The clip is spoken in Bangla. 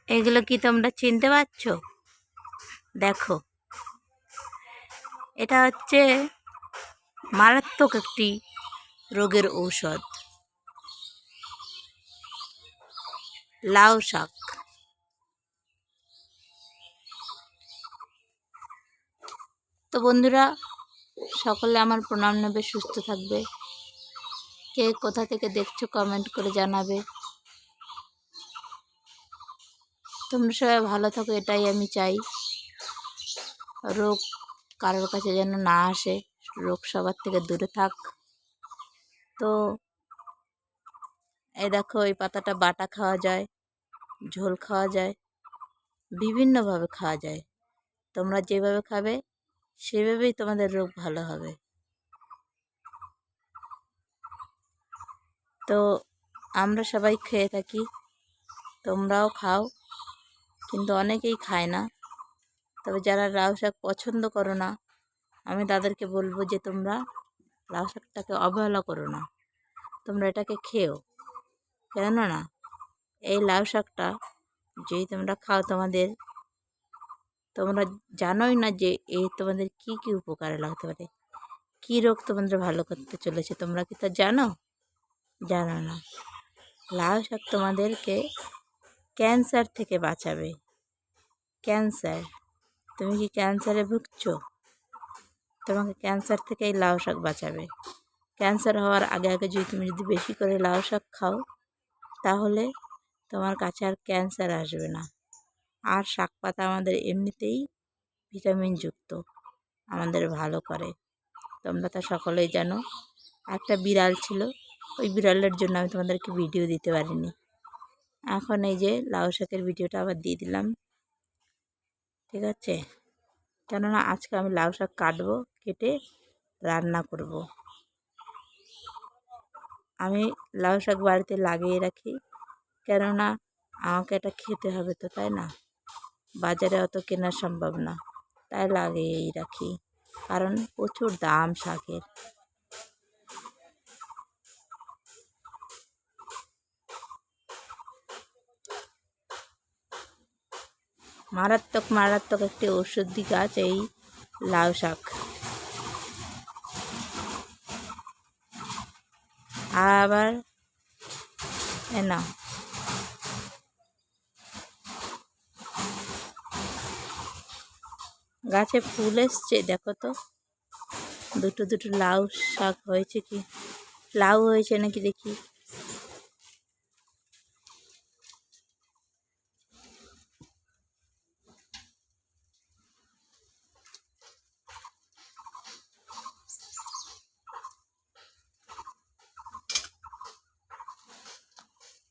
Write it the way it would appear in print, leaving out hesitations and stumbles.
এগুলো কি তোমরা চিনতে পারছো? দেখো, এটা হচ্ছে মারাত্মক একটি রোগের ঔষধ, লাউ শাক। তো বন্ধুরা, সকলে আমার প্রণাম নেবে, সুস্থ থাকবে। কে কোথা থেকে দেখছো কমেন্ট করে জানাবে। তোমরা সবাই ভালো থাকো, এটাই আমি চাই। রোগ কারোর কাছে যেন না আসে, রোগ সবার থেকে দূরে থাক। তো এই দেখো, এই পাতাটা বাটা খাওয়া যায়, ঝোল খাওয়া যায়, বিভিন্নভাবে খাওয়া যায়। তোমরা যেভাবে খাবে সেভাবেই তোমাদের রোগ ভালো হবে। তো আমরা সবাই খেয়ে থাকি, তোমরাও খাও, কিন্তু অনেকেই খায় না। তবে যারা লাউ শাক পছন্দ করো না, আমি তাদেরকে বলবো যে তোমরা লাউ শাকটাকে অবহেলা করো না, তোমরা এটাকে খেও। কেননা এই লাউ শাকটা যদি তোমরা খাও, তোমরা জানোই না যে এই তোমাদের কি কি উপকারে লাগতে পারে, কী রোগ তোমাদের ভালো করতে চলেছে। তোমরা কি তা জানো? জানো না। লাউ শাক তোমাদেরকে ক্যান্সার থেকে বাঁচাবে। ক্যান্সার, তুমি কি ক্যান্সারে ভুগছো? তোমাকে ক্যান্সার থেকে এই লাউ শাক বাঁচাবে। ক্যান্সার হওয়ার আগে আগে তুমি যদি বেশি করে লাউ শাক খাও, তাহলে তোমার কাছে আর ক্যান্সার আসবে না। আর শাক পাতা আমাদের এমনিতেই ভিটামিনযুক্ত, আমাদের ভালো করে। তোমরা তা সকলেই জানো। একটা বিড়াল ছিল, ওই বিড়ালের জন্য আমি তোমাদেরকে ভিডিও দিতে পারিনি। এখন এই যে লাউ শাকের ভিডিওটা আবার দিয়ে দিলাম, ঠিক আছে? কেননা আজকে আমি লাউ শাক কাটবো, কেটে রান্না করব। আমি লাউ শাক বাড়িতে লাগিয়ে রাখি, কেননা আমাকে এটা খেতে হবে তো, তাই না? বাজারে অত কেনা সম্ভব না, তাই লাগিয়েই রাখি, কারণ প্রচুর দাম শাকের। মারাত্মক মারাত্মক একটি ঔষধি গাছ এই লাউ শাক। আবার না, গাছে ফুল এসছে, দেখো তো, দুটো দুটো লাউ শাক হয়েছে, কি লাউ হয়েছে নাকি দেখি।